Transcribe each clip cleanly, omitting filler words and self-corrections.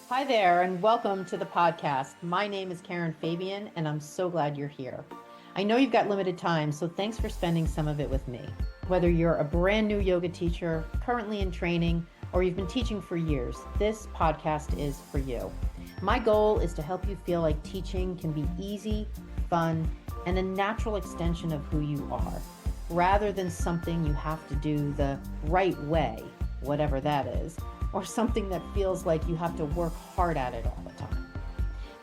Hi there, and welcome to the podcast. My name is Karen Fabian, and I'm so glad you're here. I know you've got limited time, so thanks for spending some of it with me. Whether you're a brand new yoga teacher, currently in training, or you've been teaching for years, this podcast is for you. My goal is to help you feel like teaching can be easy, fun, and a natural extension of who you are, rather than something you have to do the right way, whatever that is, or something that feels like you have to work hard at it all the time.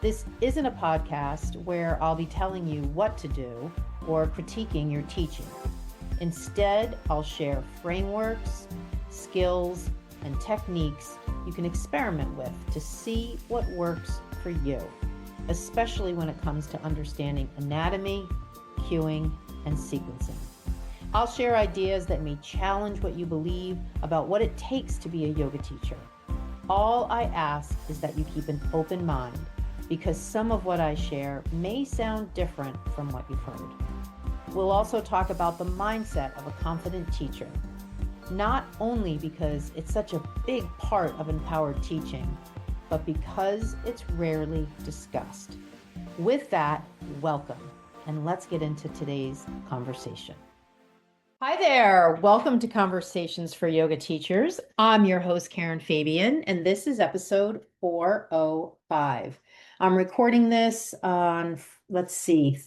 This isn't a podcast where I'll be telling you what to do or critiquing your teaching. Instead, I'll share frameworks, skills, and techniques you can experiment with to see what works for you, especially when it comes to understanding anatomy, cueing, and sequencing. I'll share ideas that may challenge what you believe about what it takes to be a yoga teacher. All I ask is that you keep an open mind, because some of what I share may sound different from what you've heard. We'll also talk about the mindset of a confident teacher, not only because it's such a big part of empowered teaching, but because it's rarely discussed. With that, welcome, and let's get into today's conversation. Hi there. Welcome to Conversations for Yoga Teachers. I'm your host, Karen Fabian, and this is episode 405. I'm recording this on, Thursday,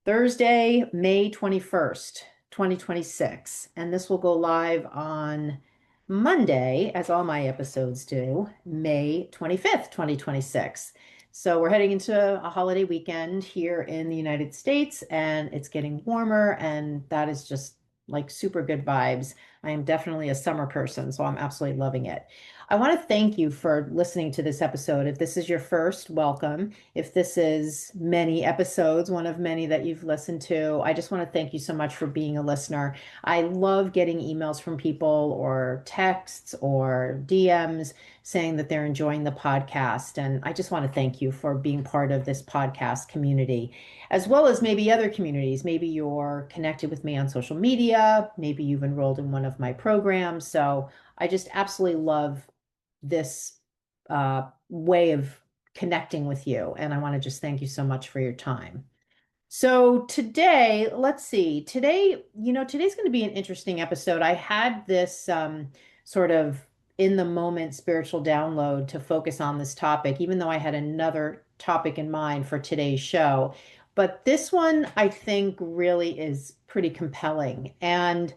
May 21st, 2026. And this will go live on Monday, as all my episodes do, May 25th, 2026. So we're heading into a holiday weekend here in the United States, and it's getting warmer, and that is just like super good vibes. I am definitely a summer person, so I'm absolutely loving it. I want to thank you for listening to this episode. If this is your first, welcome. If this is many episodes, one of many that you've listened to, I just want to thank you so much for being a listener. I love getting emails from people or texts or DMs saying that they're enjoying the podcast. And I just want to thank you for being part of this podcast community, as well as maybe other communities. Maybe you're connected with me on social media. Maybe you've enrolled in one of my programs. So I just absolutely love this way of connecting with you. And I want to just thank you so much for your time. So today, let's see. Today's going to be an interesting episode. I had this sort of in the moment spiritual download to focus on this topic, even though I had another topic in mind for today's show. But this one, I think, really is pretty compelling. And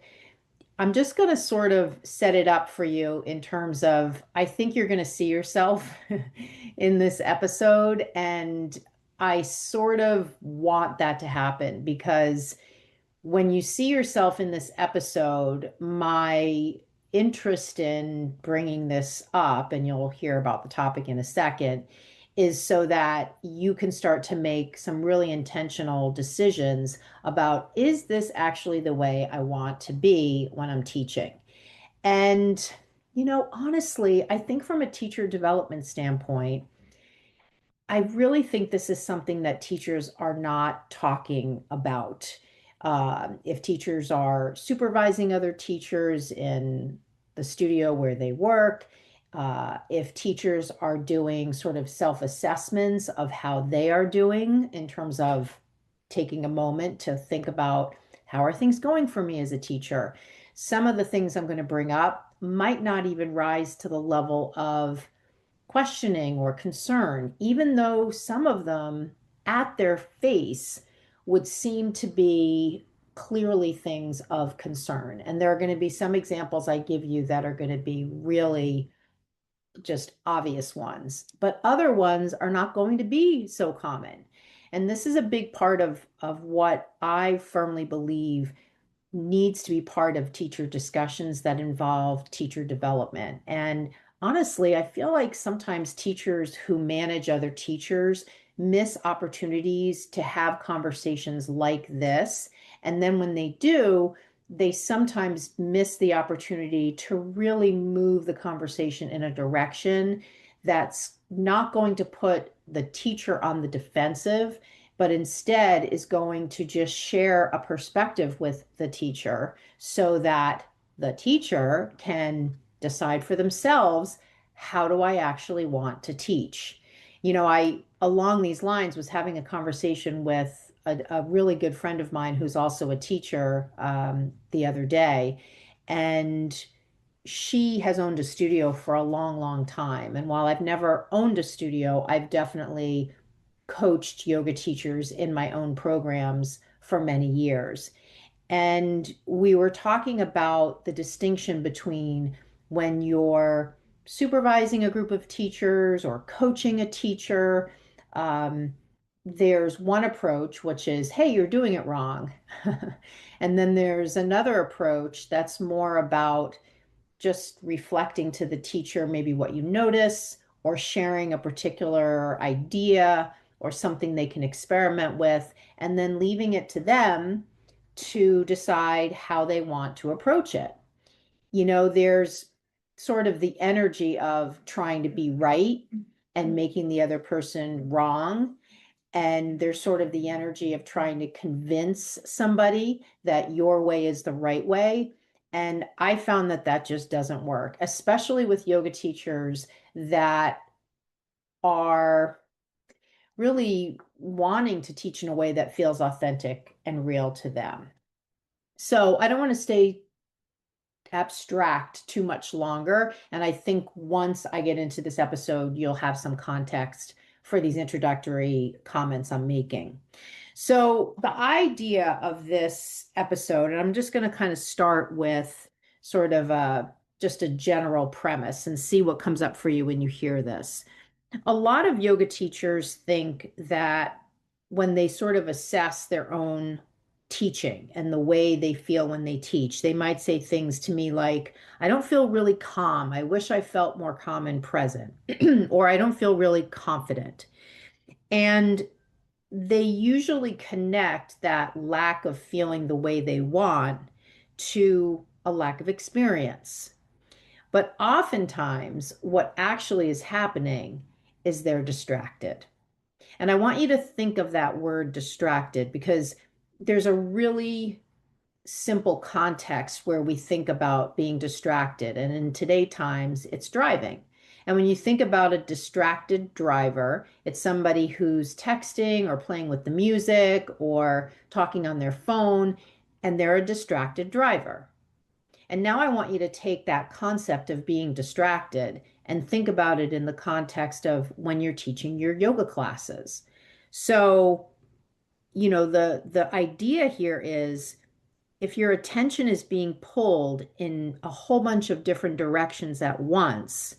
I'm just going to sort of set it up for you in terms of, I think you're going to see yourself in this episode. And I sort of want that to happen because when you see yourself in this episode, my interest in bringing this up, and you'll hear about the topic in a second, is so that you can start to make some really intentional decisions about, is this actually the way I want to be when I'm teaching? And, honestly, I think from a teacher development standpoint, I really think this is something that teachers are not talking about. If teachers are supervising other teachers in the studio where they work, if teachers are doing sort of self-assessments of how they are doing in terms of taking a moment to think about, how are things going for me as a teacher? Some of the things I'm going to bring up might not even rise to the level of questioning or concern, even though some of them at their face would seem to be clearly things of concern. And there are going to be some examples I give you that are going to be really just obvious ones, but other ones are not going to be so common. And this is a big part of what I firmly believe needs to be part of teacher discussions that involve teacher development. And honestly, I feel like sometimes teachers who manage other teachers miss opportunities to have conversations like this. And then when they do, they sometimes miss the opportunity to really move the conversation in a direction that's not going to put the teacher on the defensive, but instead is going to just share a perspective with the teacher so that the teacher can decide for themselves how do I actually want to teach? I, along these lines, was having a conversation with a really good friend of mine who's also a teacher the other day. And she has owned a studio for a long, long time. And while I've never owned a studio, I've definitely coached yoga teachers in my own programs for many years. And we were talking about the distinction between when you're supervising a group of teachers or coaching a teacher. Um, there's one approach, which is, hey, you're doing it wrong. And then there's another approach that's more about just reflecting to the teacher maybe what you notice or sharing a particular idea or something they can experiment with, and then leaving it to them to decide how they want to approach it. There's sort of the energy of trying to be right and making the other person wrong. And there's sort of the energy of trying to convince somebody that your way is the right way. And I found that that just doesn't work, especially with yoga teachers that are really wanting to teach in a way that feels authentic and real to them. So I don't want to stay abstract too much longer. And I think once I get into this episode, you'll have some context for these introductory comments I'm making. So, the idea of this episode, and I'm just going to kind of start with sort of just a general premise and see what comes up for you when you hear this. A lot of yoga teachers think that when they sort of assess their own teaching and the way they feel when they teach, they might say things to me like, I don't feel really calm. I wish I felt more calm and present, or I don't feel really confident. And they usually connect that lack of feeling the way they want to a lack of experience. But oftentimes, what actually is happening is they're distracted. And I want you to think of that word distracted because there's a really simple context where we think about being distracted. And in today times, it's driving. And when you think about a distracted driver, it's somebody who's texting or playing with the music or talking on their phone, and they're a distracted driver. And now I want you to take that concept of being distracted and think about it in the context of when you're teaching your yoga classes. So, the idea here is if your attention is being pulled in a whole bunch of different directions at once,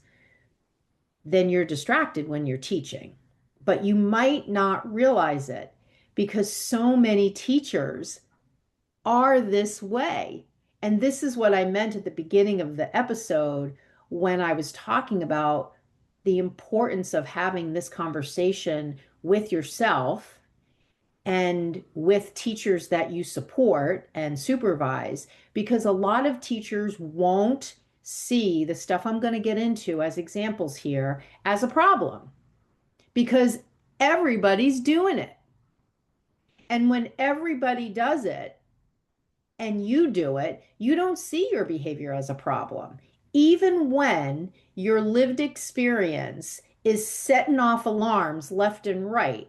then you're distracted when you're teaching. But you might not realize it because so many teachers are this way. And this is what I meant at the beginning of the episode when I was talking about the importance of having this conversation with yourself and with teachers that you support and supervise, because a lot of teachers won't see the stuff I'm going to get into as examples here as a problem because everybody's doing it. And when everybody does it, and you do it, you don't see your behavior as a problem. Even when your lived experience is setting off alarms left and right,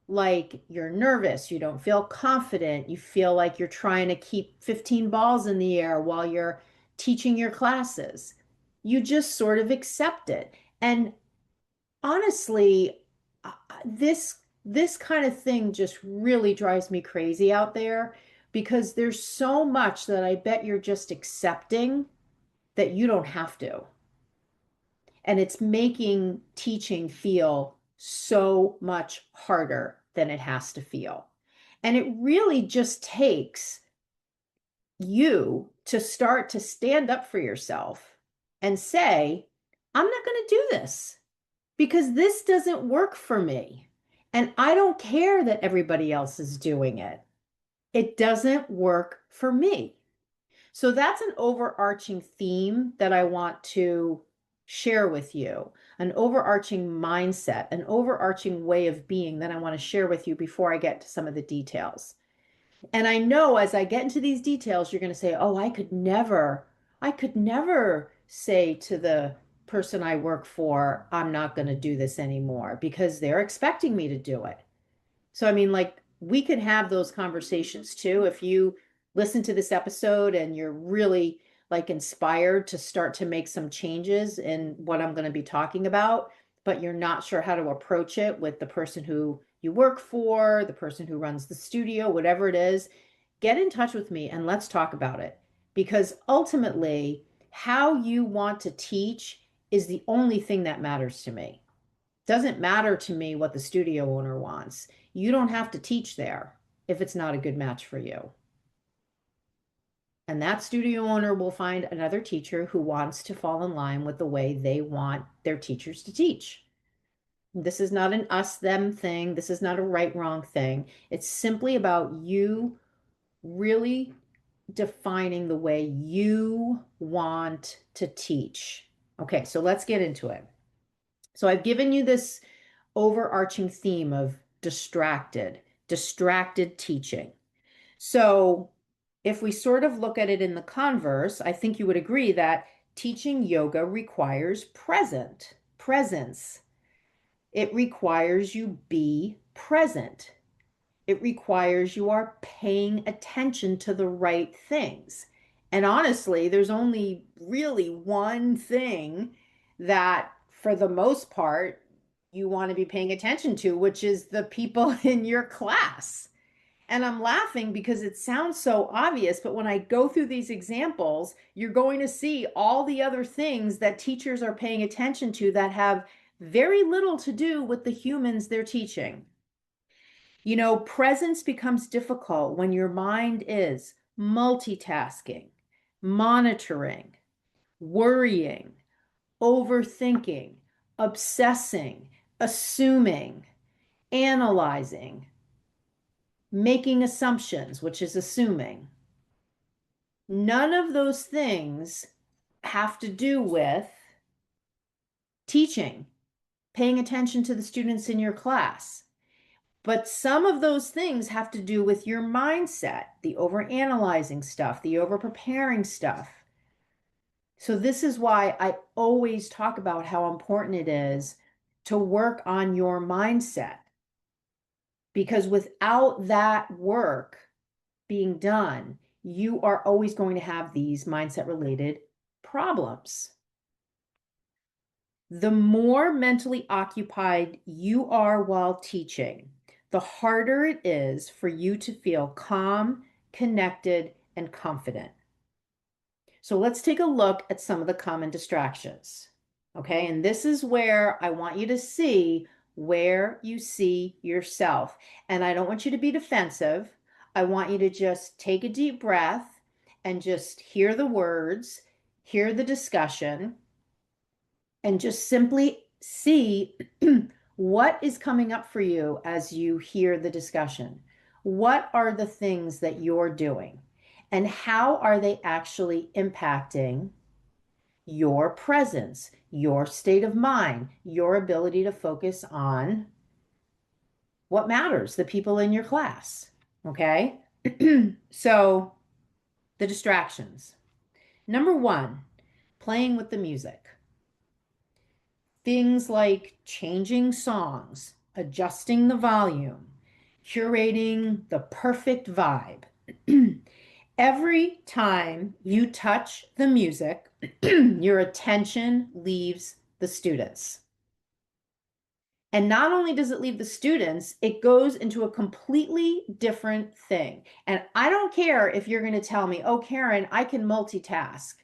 like you're nervous, you don't feel confident, you feel like you're trying to keep 15 balls in the air while you're teaching your classes. You just sort of accept it. And honestly, this kind of thing just really drives me crazy out there because there's so much that I bet you're just accepting that you don't have to. And it's making teaching feel so much harder than it has to feel. And it really just takes you to start to stand up for yourself and say, I'm not going to do this because this doesn't work for me. And I don't care that everybody else is doing it. It doesn't work for me. So that's an overarching theme that I want to share with you, an overarching mindset, an overarching way of being that I want to share with you before I get to some of the details. And I know as I get into these details, you're going to say, oh, I could never say to the person I work for, I'm not going to do this anymore because they're expecting me to do it. So, I mean, like, we could have those conversations too. If you listen to this episode and you're really like inspired to start to make some changes in what I'm going to be talking about, but you're not sure how to approach it with the person who you work for, the person who runs the studio, whatever it is, get in touch with me and let's talk about it. Because ultimately, how you want to teach is the only thing that matters to me. Doesn't matter to me what the studio owner wants. You don't have to teach there if it's not a good match for you. And that studio owner will find another teacher who wants to fall in line with the way they want their teachers to teach. This is not an us them thing. This is not a right wrong thing. It's simply about you really defining the way you want to teach. Okay, so let's get into it. So I've given you this overarching theme of distracted teaching. So if we sort of look at it in the converse, I think you would agree that teaching yoga requires presence. It requires you be present. It requires you are paying attention to the right things. And honestly, there's only really one thing that, for the most part, you want to be paying attention to, which is the people in your class. And I'm laughing because it sounds so obvious, but when I go through these examples, you're going to see all the other things that teachers are paying attention to that have very little to do with the humans they're teaching. You know, presence becomes difficult when your mind is multitasking, monitoring, worrying, overthinking, obsessing, assuming, analyzing, making assumptions, which is assuming. None of those things have to do with teaching, paying attention to the students in your class. But some of those things have to do with your mindset, the overanalyzing stuff, the overpreparing stuff. So this is why I always talk about how important it is to work on your mindset. Because without that work being done, you are always going to have these mindset related problems. The more mentally occupied you are while teaching, the harder it is for you to feel calm, connected, and confident. So let's take a look at some of the common distractions. Okay, and this is where I want you to see where you see yourself. And I don't want you to be defensive. I want you to just take a deep breath and just hear the words, hear the discussion, and just simply see what is coming up for you as you hear the discussion. What are the things that you're doing? And how are they actually impacting your presence, your state of mind, your ability to focus on what matters, the people in your class? Okay? So, the distractions. Number one, playing with the music. Things like changing songs, adjusting the volume, curating the perfect vibe. Every time you touch the music, your attention leaves the students. And not only does it leave the students, it goes into a completely different thing. And I don't care if you're going to tell me, oh, Karen, I can multitask.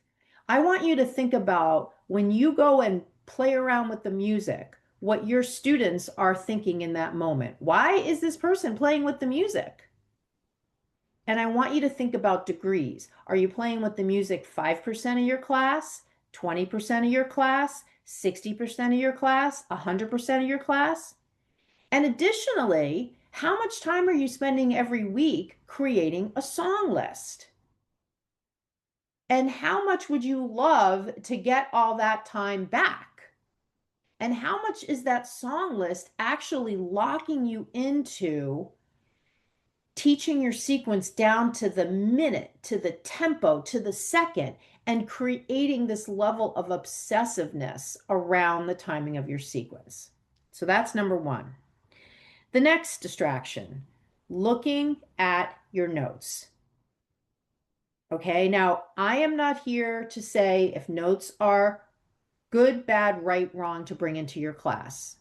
I want you to think about when you go and play around with the music, what your students are thinking in that moment. Why is this person playing with the music? And I want you to think about degrees. Are you playing with the music 5% of your class, 20% of your class, 60% of your class, 100% of your class? And additionally, how much time are you spending every week creating a song list? And how much would you love to get all that time back? And how much is that song list actually locking you into teaching your sequence down to the minute, to the tempo, to the second, and creating this level of obsessiveness around the timing of your sequence. So that's number one. The next distraction, looking at your notes. Okay, now I am not here to say if notes are good, bad, right, wrong to bring into your class.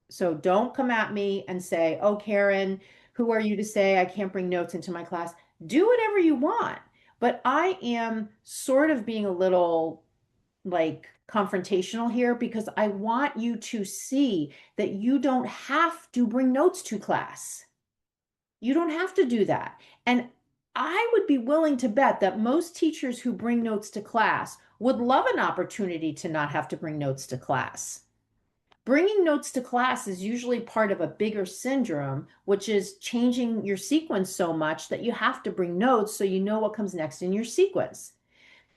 So don't come at me and say, oh, Karen, who are you to say I can't bring notes into my class? Do whatever you want. But I am sort of being a little like confrontational here because I want you to see that you don't have to bring notes to class. You don't have to do that. And I would be willing to bet that most teachers who bring notes to class would love an opportunity to not have to bring notes to class. Bringing notes to class is usually part of a bigger syndrome, which is changing your sequence so much that you have to bring notes so you know what comes next in your sequence.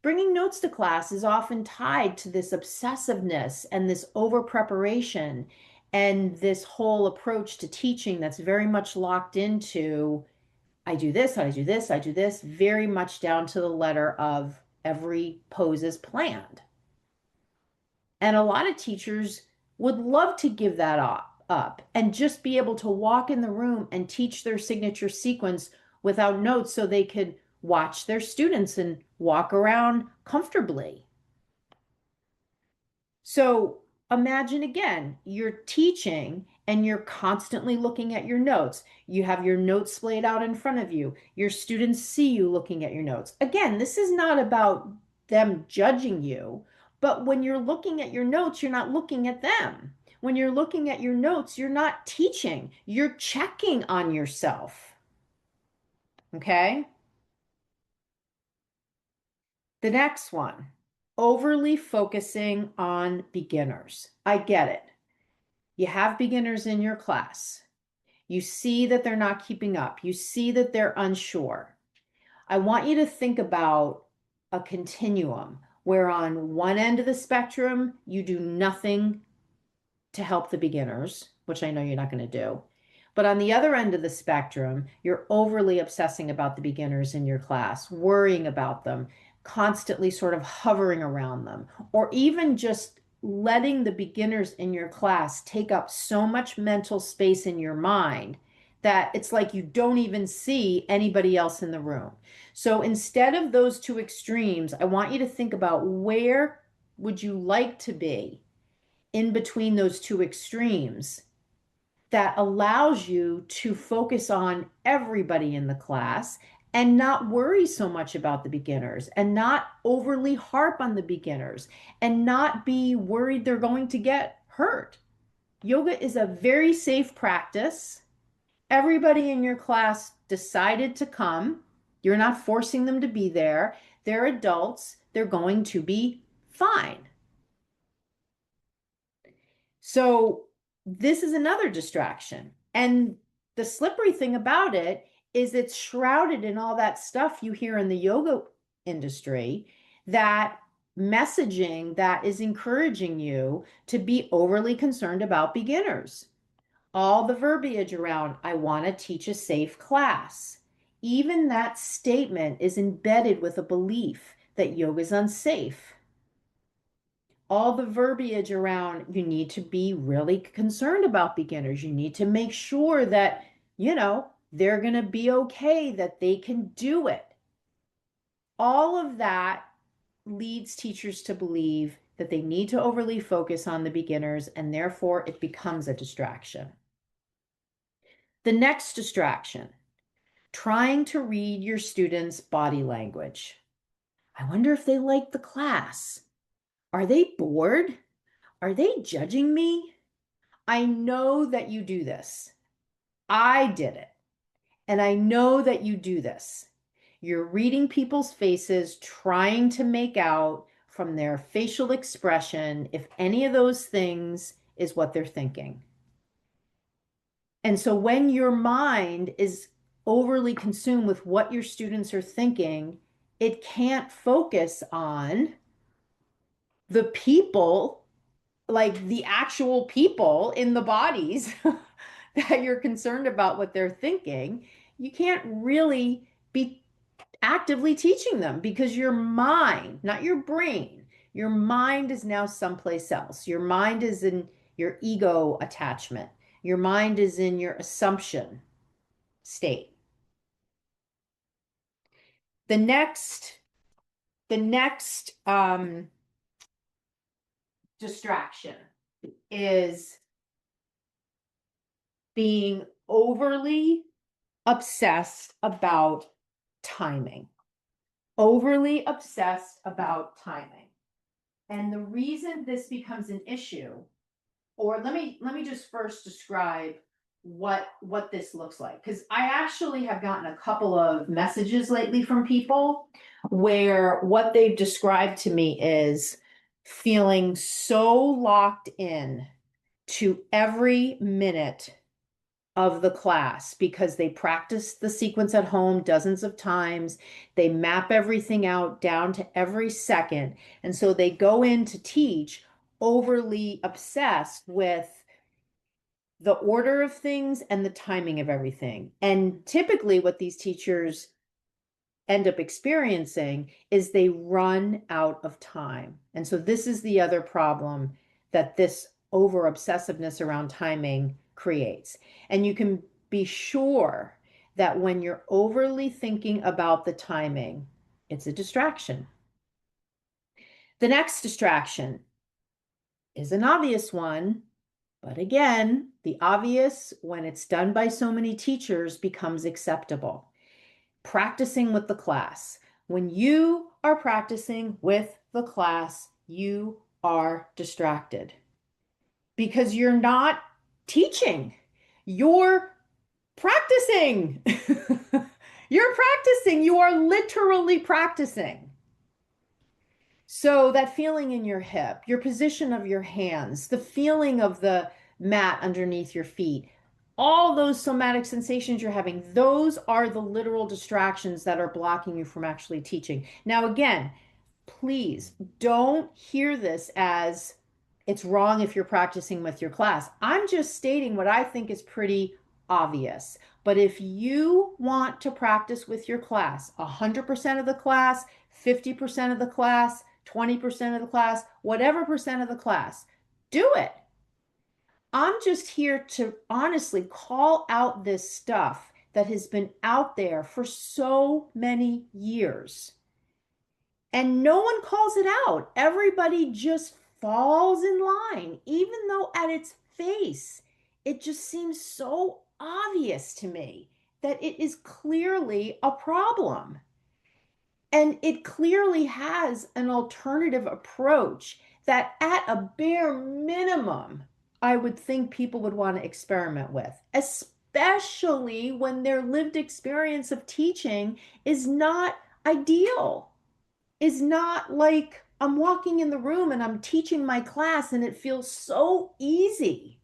Bringing notes to class is often tied to this obsessiveness and this over preparation and this whole approach to teaching that's very much locked into I do this, I do this, I do this, very much down to the letter of every pose is planned. And a lot of teachers would love to give that up and just be able to walk in the room and teach their signature sequence without notes so they could watch their students and walk around comfortably. So imagine again, you're teaching and you're constantly looking at your notes. You have your notes splayed out in front of you. Your students see you looking at your notes. Again, this is not about them judging you, but when you're looking at your notes, you're not looking at them. When you're looking at your notes, you're not teaching, you're checking on yourself. Okay? The next one, overly focusing on beginners. I get it. You have beginners in your class. You see that they're not keeping up. You see that they're unsure. I want you to think about a continuum where on one end of the spectrum, you do nothing to help the beginners, which I know you're not going to do. But on the other end of the spectrum, you're overly obsessing about the beginners in your class, worrying about them, constantly sort of hovering around them, or even just letting the beginners in your class take up so much mental space in your mind that it's like you don't even see anybody else in the room. So instead of those two extremes, I want you to think about where would you like to be in between those two extremes that allows you to focus on everybody in the class and not worry so much about the beginners and not overly harp on the beginners and not be worried they're going to get hurt. Yoga is a very safe practice. Everybody in your class decided to come. You're not forcing them to be there. They're adults. They're going to be fine. So this is another distraction. And the slippery thing about it is it's shrouded in all that stuff you hear in the yoga industry, that messaging that is encouraging you to be overly concerned about beginners. All the verbiage around, I want to teach a safe class. Even that statement is embedded with a belief that yoga is unsafe. All the verbiage around, you need to be really concerned about beginners. You need to make sure that, they're going to be okay, that they can do it. All of that leads teachers to believe that they need to overly focus on the beginners, and therefore it becomes a distraction. The next distraction, trying to read your students' body language. I wonder if they like the class. Are they bored? Are they judging me? I know that you do this. I did it. And I know that you do this. You're reading people's faces, trying to make out from their facial expression if any of those things is what they're thinking. And so when your mind is overly consumed with what your students are thinking, it can't focus on the people, like the actual people in the bodies that you're concerned about what they're thinking. You can't really be actively teaching them because your mind, not your brain, your mind is now someplace else. Your mind is in your ego attachment. Your mind is in your assumption state. The next, the next distraction is being overly obsessed about timing. Overly obsessed about timing. And the reason this becomes an issue, or let me just first describe what this looks like, because I actually have gotten a couple of messages lately from people where what they've described to me is feeling so locked in to every minute of the class because they practice the sequence at home dozens of times. They map everything out down to every second. And so they go in to teach overly obsessed with the order of things and the timing of everything. And typically, what these teachers end up experiencing is they run out of time. And so, this is the other problem that this over obsessiveness around timing creates. And you can be sure that when you're overly thinking about the timing, it's a distraction. The next distraction is an obvious one, but again, the obvious, when it's done by so many teachers, becomes acceptable. Practicing with the class. When you are practicing with the class, you are distracted because you're not teaching, you're practicing. You're practicing, you are literally practicing. So that feeling in your hip, your position of your hands, the feeling of the mat underneath your feet, all those somatic sensations you're having, those are the literal distractions that are blocking you from actually teaching. Now, again, please don't hear this as it's wrong if you're practicing with your class. I'm just stating what I think is pretty obvious. But if you want to practice with your class, 100% of the class, 50% of the class, 20% of the class, whatever percent of the class, do it. I'm just here to honestly call out this stuff that has been out there for so many years. And no one calls it out. Everybody just falls in line, even though at its face, it just seems so obvious to me that it is clearly a problem. And it clearly has an alternative approach that, at a bare minimum, I would think people would want to experiment with, especially when their lived experience of teaching is not ideal, is not like I'm walking in the room and I'm teaching my class and it feels so easy.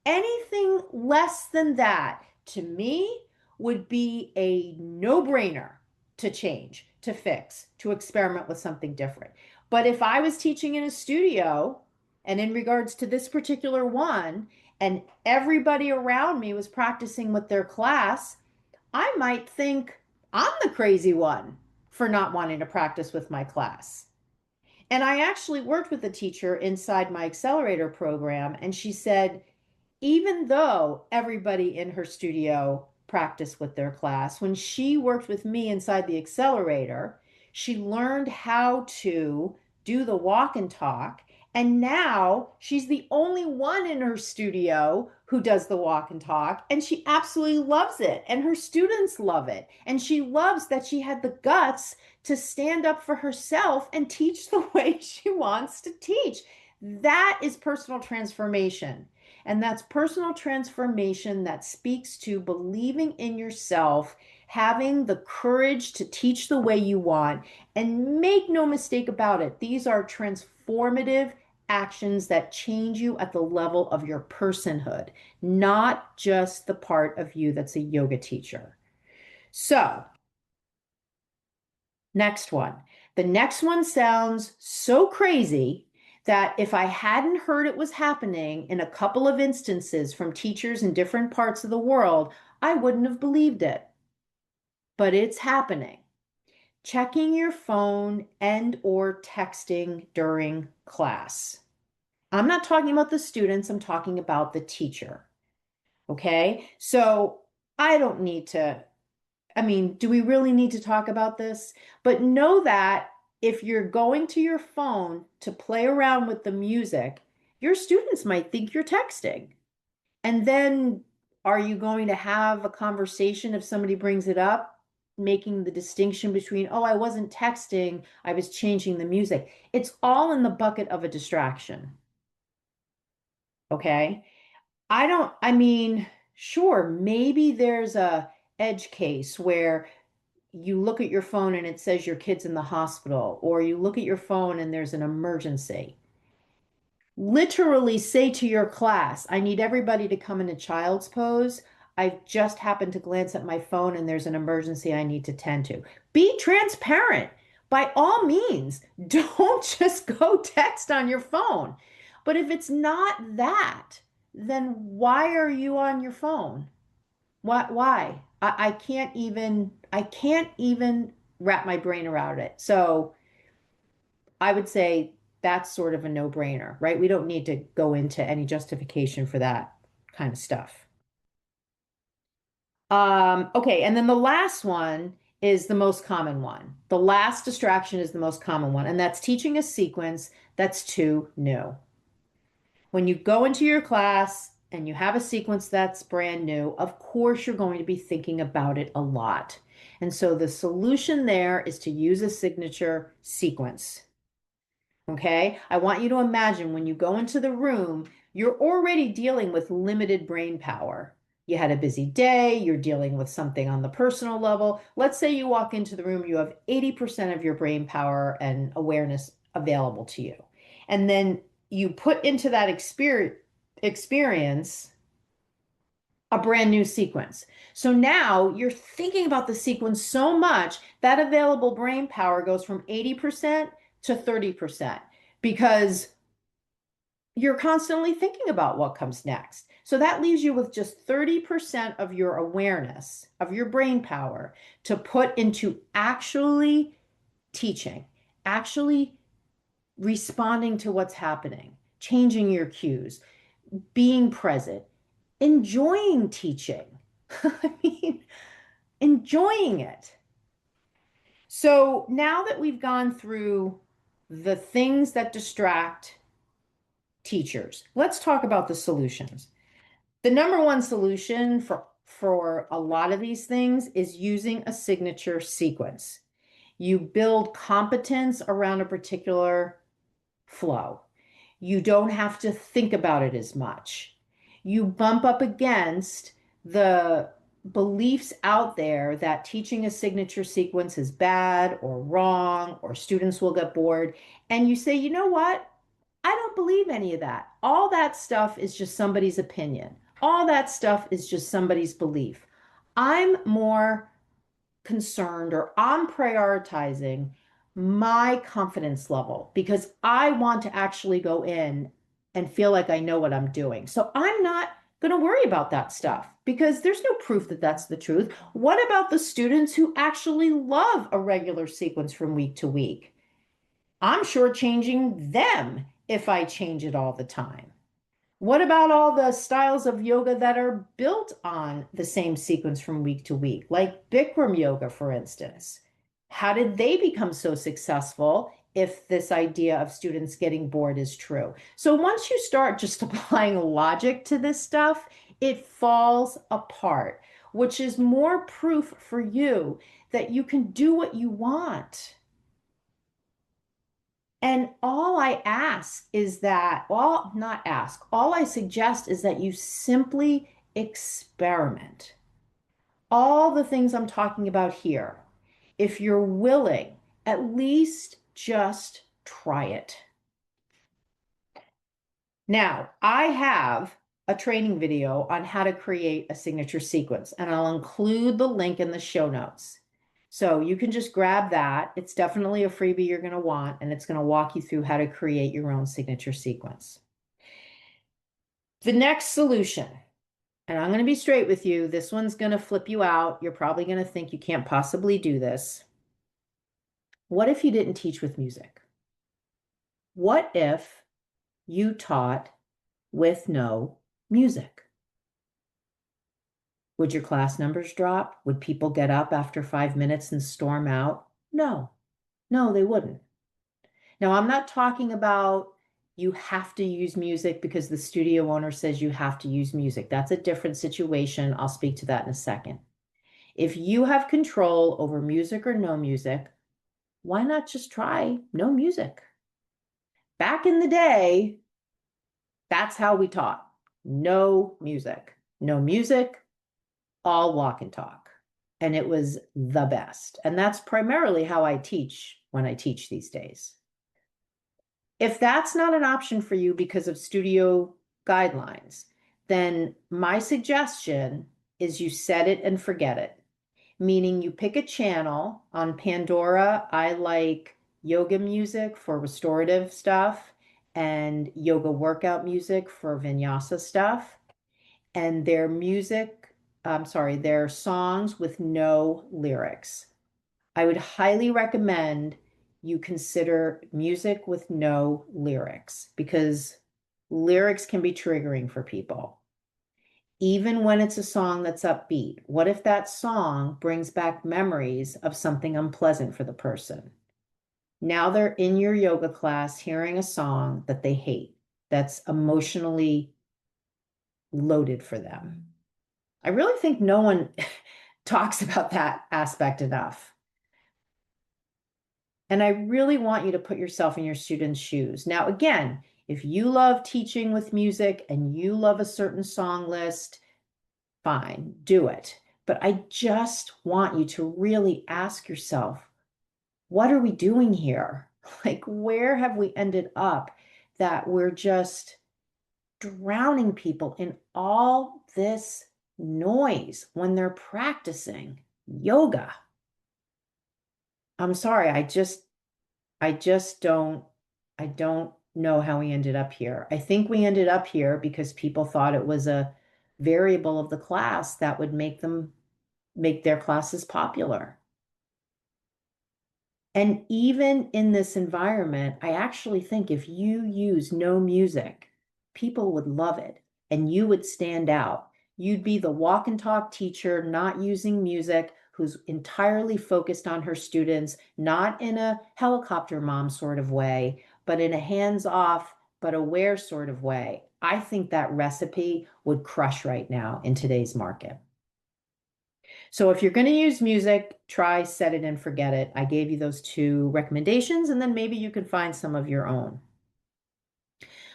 Anything less than that, to me, would be a no-brainer to change, to fix, to experiment with something different. But if I was teaching in a studio, and in regards to this particular one, and everybody around me was practicing with their class, I might think I'm the crazy one for not wanting to practice with my class. And I actually worked with a teacher inside my accelerator program, and she said, even though everybody in her studio practiced with their class, when she worked with me inside the accelerator, she learned how to do the walk and talk. And now she's the only one in her studio who does the walk and talk. And she absolutely loves it. And her students love it. And she loves that she had the guts to stand up for herself and teach the way she wants to teach. That is personal transformation. And that's personal transformation that speaks to believing in yourself, having the courage to teach the way you want. And make no mistake about it, these are transformative actions that change you at the level of your personhood, not just the part of you that's a yoga teacher. So, next one. The next one sounds so crazy that if I hadn't heard it was happening in a couple of instances from teachers in different parts of the world, I wouldn't have believed it. But it's happening. checking your phone and or texting during class. I'm not talking about the students, I'm talking about the teacher. Okay? So I don't need to, I mean, do we really need to talk about this? But know that if you're going to your phone to play around with the music, your students might think you're texting. And then are you going to have a conversation if somebody brings it up, making the distinction between, oh, I wasn't texting, I was changing the music. It's all in the bucket of a distraction. Okay. I mean, sure, maybe there's a edge case where you look at your phone and it says your kid's in the hospital, or you look at your phone and there's an emergency. Literally say to your class, I need everybody to come in a child's pose. I've just happened to glance at my phone and there's an emergency I need to tend to. Be transparent. By all means, don't just go text on your phone. But if it's not that, then why are you on your phone? Why? I can't even wrap my brain around it. So I would say that's sort of a no-brainer, right? We don't need to go into any justification for that kind of stuff. Okay, and then the last one is the most common one. The last distraction is the most common one, and that's teaching a sequence that's too new. When you go into your class and you have a sequence that's brand new, of course you're going to be thinking about it a lot. And so the solution there is to use a signature sequence. Okay. I want you to imagine when you go into the room, you're already dealing with limited brain power. You had a busy day, you're dealing with something on the personal level. Let's say you walk into the room, you have 80% of your brain power and awareness available to you. And then you put into that experience a brand new sequence. So now you're thinking about the sequence so much that available brain power goes from 80% to 30% because you're constantly thinking about what comes next. So that leaves you with just 30% of your awareness, of your brain power to put into actually teaching, actually responding to what's happening, changing your cues, being present, enjoying teaching. I mean, enjoying it. So now that we've gone through the things that distract teachers, let's talk about the solutions. The number one solution for a lot of these things is using a signature sequence. You build competence around a particular flow. You don't have to think about it as much. You bump up against the beliefs out there that teaching a signature sequence is bad or wrong or students will get bored. And you say, you know what? I don't believe any of that. All that stuff is just somebody's opinion. All that stuff is just somebody's belief. I'm more concerned or I'm prioritizing my confidence level because I want to actually go in and feel like I know what I'm doing. So I'm not going to worry about that stuff because there's no proof that that's the truth. What about the students who actually love a regular sequence from week to week? I'm shortchanging them if I change it all the time. What about all the styles of yoga that are built on the same sequence from week to week, like Bikram yoga, for instance? How did they become so successful if this idea of students getting bored is true? So once you start just applying logic to this stuff, it falls apart, which is more proof for you that you can do what you want. And all I ask is that, well, not ask, all I suggest is that you simply experiment. All the things I'm talking about here, if you're willing, at least just try it. Now, I have a training video on how to create a signature sequence, and I'll include the link in the show notes. So you can just grab that. It's definitely a freebie you're going to want, and it's going to walk you through how to create your own signature sequence. The next solution, and I'm going to be straight with you, this one's going to flip you out. You're probably going to think you can't possibly do this. What if you didn't teach with music? What if you taught with no music? Would your class numbers drop? Would people get up after 5 minutes and storm out? No, no, they wouldn't. Now, I'm not talking about you have to use music because the studio owner says you have to use music. That's a different situation. I'll speak to that in a second. If you have control over music or no music, why not just try no music? Back in the day, that's how we taught. No music. No music, all walk and talk. And it was the best. And that's primarily how I teach when I teach these days. If that's not an option for you because of studio guidelines, then my suggestion is you set it and forget it. Meaning you pick a channel. On Pandora, I like yoga music for restorative stuff and yoga workout music for vinyasa stuff. And their songs with no lyrics. I would highly recommend you consider music with no lyrics because lyrics can be triggering for people. Even when it's a song that's upbeat, what if that song brings back memories of something unpleasant for the person? Now they're in your yoga class hearing a song that they hate, that's emotionally loaded for them. I really think no one talks about that aspect enough. And I really want you to put yourself in your students' shoes. Now, again, if you love teaching with music and you love a certain song list, fine, do it. But I just want you to really ask yourself, what are we doing here? Like, where have we ended up that we're just drowning people in all this noise when they're practicing yoga? I'm sorry, I don't know how we ended up here. I think we ended up here because people thought it was a variable of the class that would make their classes popular. And even in this environment, I actually think if you use no music, people would love it and you would stand out. You'd be the walk and talk teacher not using music, who's entirely focused on her students, not in a helicopter mom sort of way, but in a hands-off but aware sort of way. I think that recipe would crush right now in today's market. So if you're going to use music, try set it and forget it. I gave you those two recommendations, and then maybe you can find some of your own.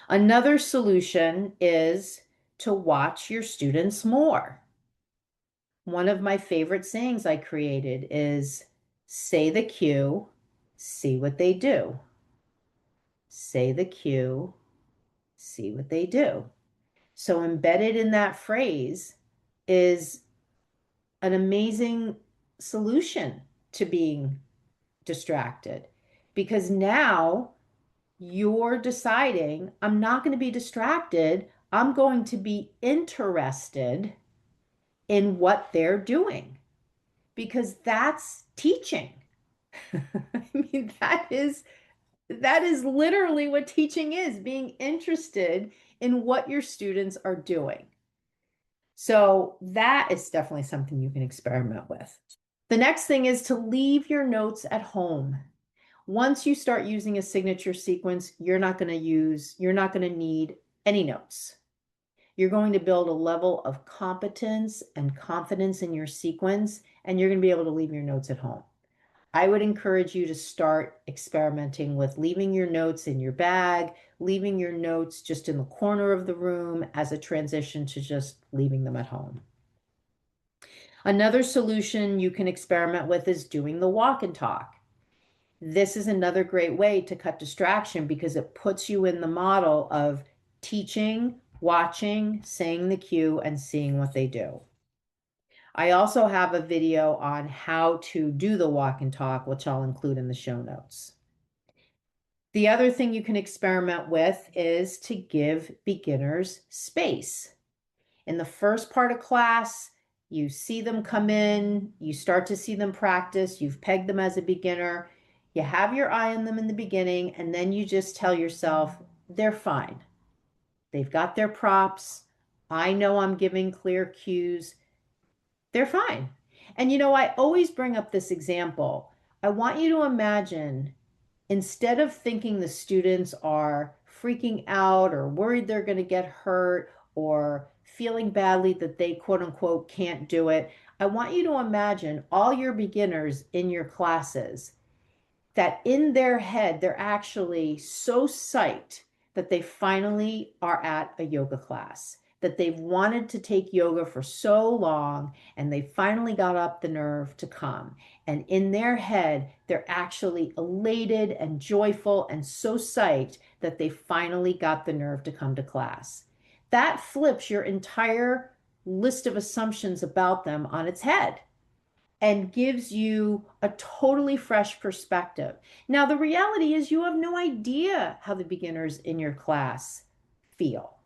Another solution is to watch your students more. One of my favorite sayings I created is say the cue, see what they do. Say the cue, see what they do. So embedded in that phrase is an amazing solution to being distracted because now you're deciding, I'm not going to be distracted. I'm going to be interested in what they're doing because that's teaching. I mean, that is literally what teaching is, being interested in what your students are doing. So that is definitely something you can experiment with. The next thing is to leave your notes at home. Once you start using a signature sequence, you're not going to need any notes. You're going to build a level of competence and confidence in your sequence, and you're going to be able to leave your notes at home. I would encourage you to start experimenting with leaving your notes in your bag, leaving your notes just in the corner of the room as a transition to just leaving them at home. Another solution you can experiment with is doing the walk and talk. This is another great way to cut distraction because it puts you in the model of teaching, watching, saying the cue, and seeing what they do. I also have a video on how to do the walk and talk, which I'll include in the show notes. The other thing you can experiment with is to give beginners space. In the first part of class, you see them come in, you start to see them practice, you've pegged them as a beginner. You have your eye on them in the beginning, and then you just tell yourself, they're fine. They've got their props. I know I'm giving clear cues. They're fine. And I always bring up this example. I want you to imagine, instead of thinking the students are freaking out or worried they're going to get hurt or feeling badly that they quote unquote can't do it, I want you to imagine all your beginners in your classes that in their head, they're actually so psyched that they finally are at a yoga class, that they've wanted to take yoga for so long and they finally got up the nerve to come. And in their head, they're actually elated and joyful and so psyched that they finally got the nerve to come to class. That flips your entire list of assumptions about them on its head and gives you a totally fresh perspective. Now, the reality is you have no idea how the beginners in your class feel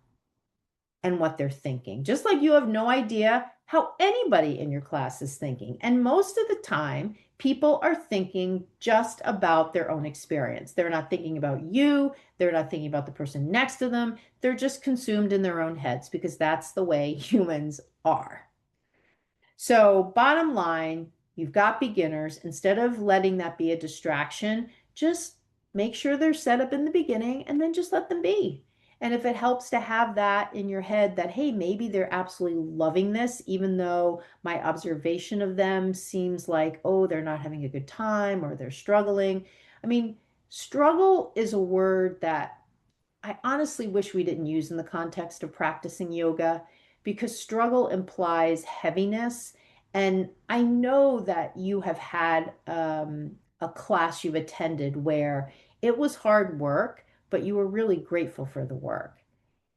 and what they're thinking, just like you have no idea how anybody in your class is thinking. And most of the time, people are thinking just about their own experience. They're not thinking about you. They're not thinking about the person next to them. They're just consumed in their own heads because that's the way humans are. So, bottom line, you've got beginners. Instead of letting that be a distraction, just make sure they're set up in the beginning and then just let them be. And if it helps to have that in your head that, hey, maybe they're absolutely loving this, even though my observation of them seems like, oh, they're not having a good time or they're struggling. I mean, struggle is a word that I honestly wish we didn't use in the context of practicing yoga because struggle implies heaviness. And I know that you have had a class you've attended where it was hard work, but you were really grateful for the work.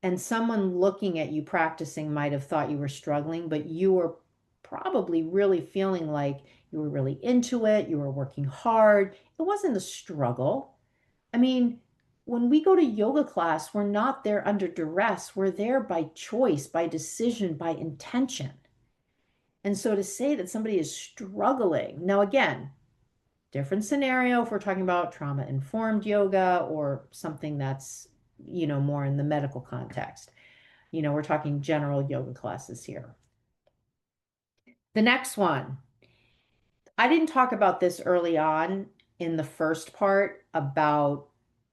And someone looking at you practicing might have thought you were struggling, but you were probably really feeling like you were really into it, you were working hard. It wasn't a struggle. I mean, when we go to yoga class, we're not there under duress. We're there by choice, by decision, by intention. And so to say that somebody is struggling, now again, different scenario if we're talking about trauma-informed yoga or something that's, more in the medical context. We're talking general yoga classes here. The next one, I didn't talk about this early on in the first part about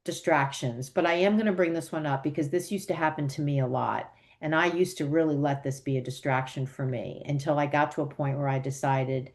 distractions, but I am going to bring this one up because this used to happen to me a lot. And I used to really let this be a distraction for me until I got to a point where I decided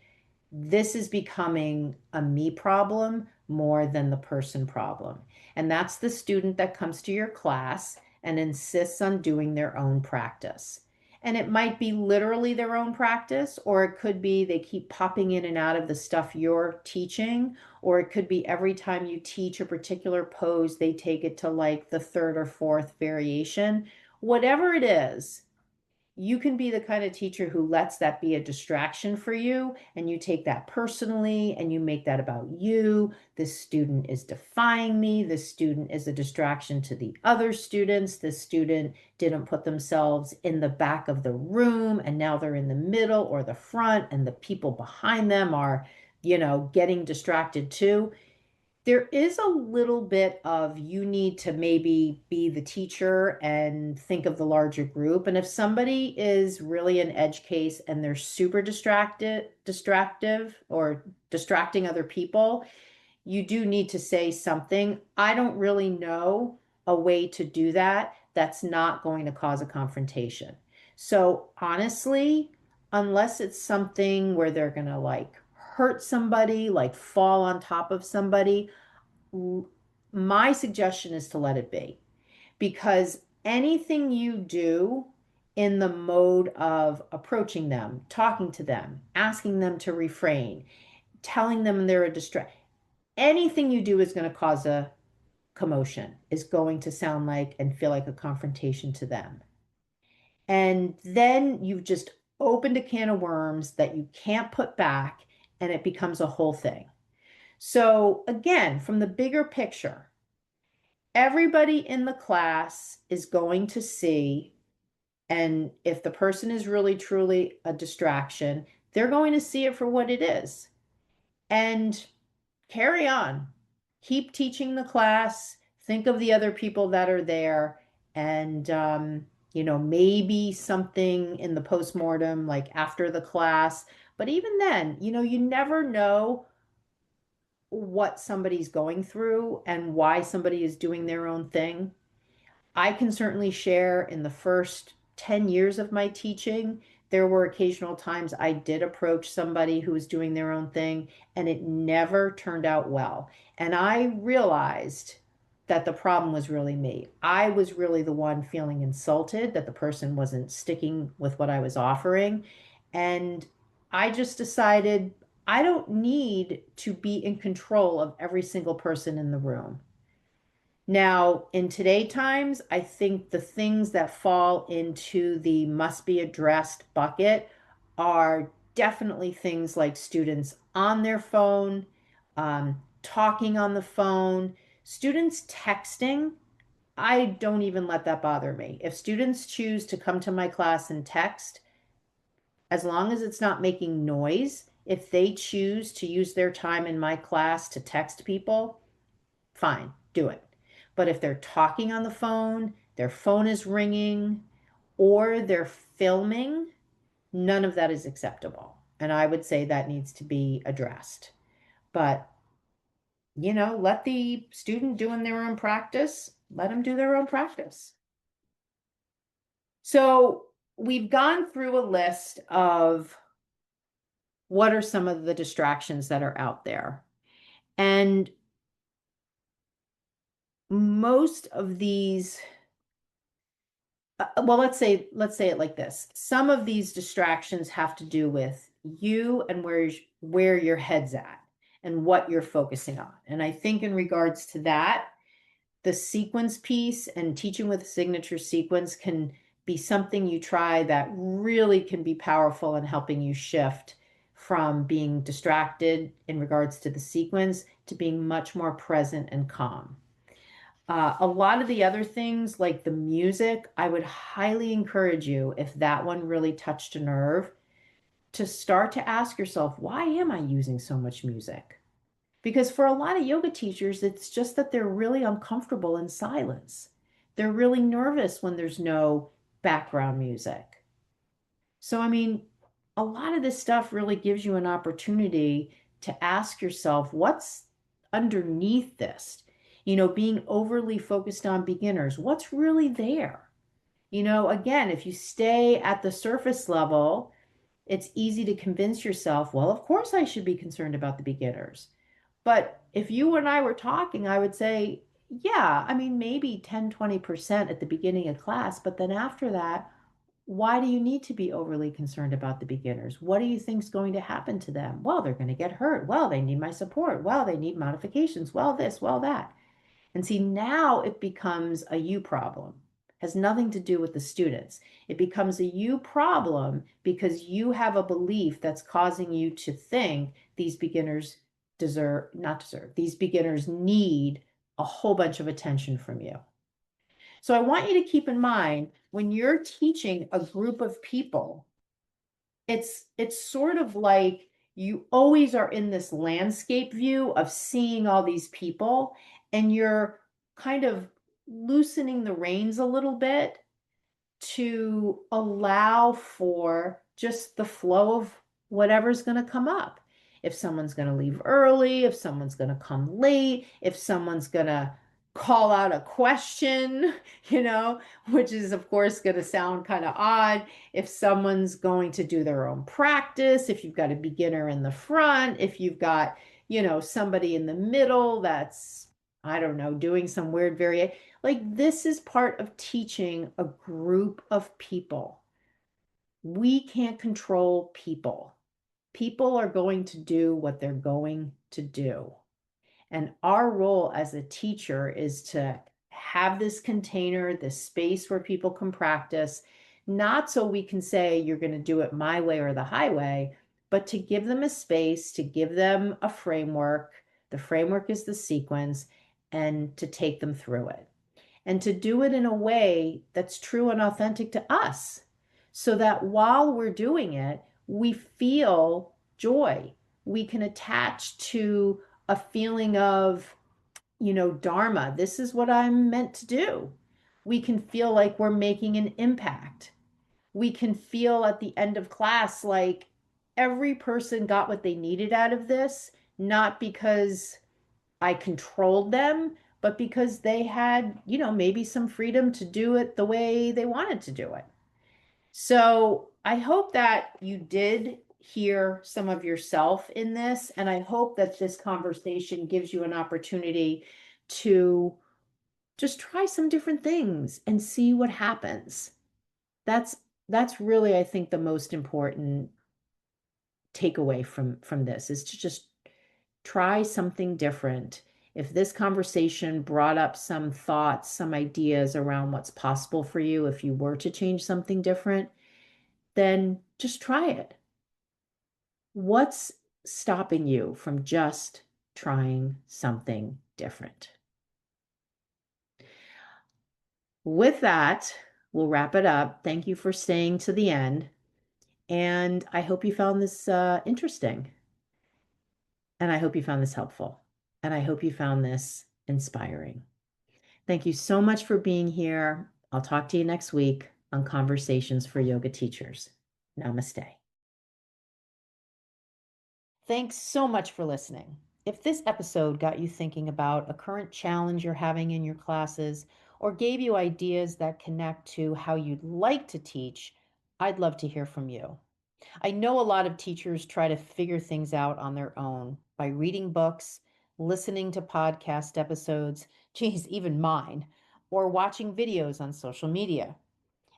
this is becoming a me problem more than the person problem. And that's the student that comes to your class and insists on doing their own practice. And it might be literally their own practice, or it could be they keep popping in and out of the stuff you're teaching, or it could be every time you teach a particular pose, they take it to like the third or fourth variation. Whatever it is, you can be the kind of teacher who lets that be a distraction for you and you take that personally and you make that about you. This student is defying me. This student is a distraction to the other students. This student didn't put themselves in the back of the room and now they're in the middle or the front and the people behind them are, getting distracted too. There is a little bit of you need to maybe be the teacher and think of the larger group. And if somebody is really an edge case and they're super distractive or distracting other people, you do need to say something. I don't really know a way to do that that's not going to cause a confrontation. So honestly, unless it's something where they're going to like hurt somebody, like fall on top of somebody, my suggestion is to let it be because anything you do in the mode of approaching them, talking to them, asking them to refrain, telling them they're a distraction, anything you do is going to cause a commotion, is going to sound like and feel like a confrontation to them. And then you've just opened a can of worms that you can't put back, and it becomes a whole thing. So, again, from the bigger picture, everybody in the class is going to see, and if the person is really truly a distraction, they're going to see it for what it is and carry on. keep teaching the class, think of the other people that are there, and maybe something in the postmortem, like after the class. But even then, you never know what somebody's going through and why somebody is doing their own thing. I can certainly share in the first 10 years of my teaching, there were occasional times I did approach somebody who was doing their own thing, and it never turned out well. And I realized that the problem was really me. I was really the one feeling insulted that the person wasn't sticking with what I was offering. And I just decided I don't need to be in control of every single person in the room. Now, in today times, I think the things that fall into the must be addressed bucket are definitely things like students on their phone, talking on the phone, students texting. I don't even let that bother me. If students choose to come to my class and text, as long as it's not making noise, if they choose to use their time in my class to text people, fine, do it. But if they're talking on the phone, their phone is ringing, or they're filming, none of that is acceptable. And I would say that needs to be addressed. But, let the student doing their own practice, let them do their own practice. So we've gone through a list of what are some of the distractions that are out there. And most of these well, let's say it like this. Some of these distractions have to do with you and where your head's at and what you're focusing on. And I think in regards to that, the sequence piece and teaching with a signature sequence can be something you try that really can be powerful in helping you shift from being distracted in regards to the sequence to being much more present and calm. A lot of the other things, like the music, I would highly encourage you, if that one really touched a nerve, to start to ask yourself, why am I using so much music? Because for a lot of yoga teachers, it's just that they're really uncomfortable in silence. They're really nervous when there's no background music. So, I mean, a lot of this stuff really gives you an opportunity to ask yourself, what's underneath this? Being overly focused on beginners, what's really there? Again, if you stay at the surface level, it's easy to convince yourself, well, of course I should be concerned about the beginners. But if you and I were talking, I would say, yeah, I mean, maybe 10, 20% at the beginning of class, but then after that, why do you need to be overly concerned about the beginners? What do you think is going to happen to them? Well, they're going to get hurt. Well, they need my support. Well, they need modifications. Well, this, well, that. And see, now it becomes a you problem. It has nothing to do with the students. It becomes a you problem because you have a belief that's causing you to think these beginners not deserve, these beginners need a whole bunch of attention from you. So I want you to keep in mind when you're teaching a group of people, it's sort of like you always are in this landscape view of seeing all these people, and you're kind of loosening the reins a little bit to allow for just the flow of whatever's going to come up. If someone's going to leave early, if someone's going to come late, if someone's going to call out a question, which is, of course, going to sound kind of odd. If someone's going to do their own practice, if you've got a beginner in the front, if you've got, somebody in the middle that's, I don't know, doing some weird variation. Like, this is part of teaching a group of people. We can't control people. People are going to do what they're going to do. And our role as a teacher is to have this container, this space where people can practice, not so we can say you're going to do it my way or the highway, but to give them a space, to give them a framework. The framework is the sequence, and to take them through it. And to do it in a way that's true and authentic to us, so that while we're doing it, we feel joy. We can attach to a feeling of Dharma, this is what I'm meant to do. We can feel like we're making an impact. We can feel at the end of class like every person got what they needed out of this, not because I controlled them, but because they had, maybe some freedom to do it the way they wanted to do it. So I hope that you did hear some of yourself in this, and I hope that this conversation gives you an opportunity to just try some different things and see what happens. That's that's really, I think, the most important takeaway from this is to just try something different. If this conversation brought up some thoughts, some ideas around what's possible for you if you were to change something different, then just try it. What's stopping you from just trying something different? With that, we'll wrap it up. Thank you for staying to the end. And I hope you found this interesting. And I hope you found this helpful. And I hope you found this inspiring. Thank you so much for being here. I'll talk to you next week on Conversations for Yoga Teachers. Namaste. Thanks so much for listening. If this episode got you thinking about a current challenge you're having in your classes or gave you ideas that connect to how you'd like to teach, I'd love to hear from you. I know a lot of teachers try to figure things out on their own by reading books, listening to podcast episodes, geez, even mine, or watching videos on social media.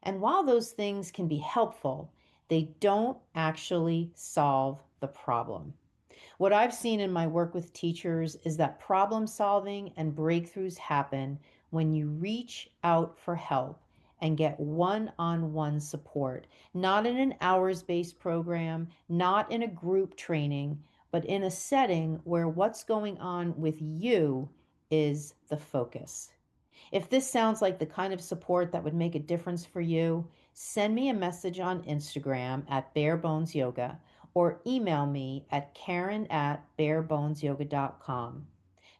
And while those things can be helpful, they don't actually solve the problem. What I've seen in my work with teachers is that problem solving and breakthroughs happen when you reach out for help and get one on one support, not in an hours based program, not in a group training, but in a setting where what's going on with you is the focus. If this sounds like the kind of support that would make a difference for you, send me a message on Instagram at Barebones Yoga or email me at Karen@barebonesyoga.com.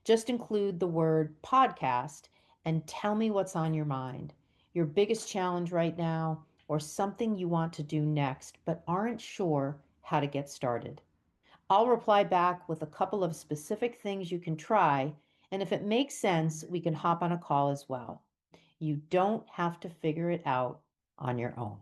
Just include the word podcast and tell me what's on your mind, your biggest challenge right now, or something you want to do next but aren't sure how to get started. I'll reply back with a couple of specific things you can try, and if it makes sense, we can hop on a call as well. You don't have to figure it out on your own.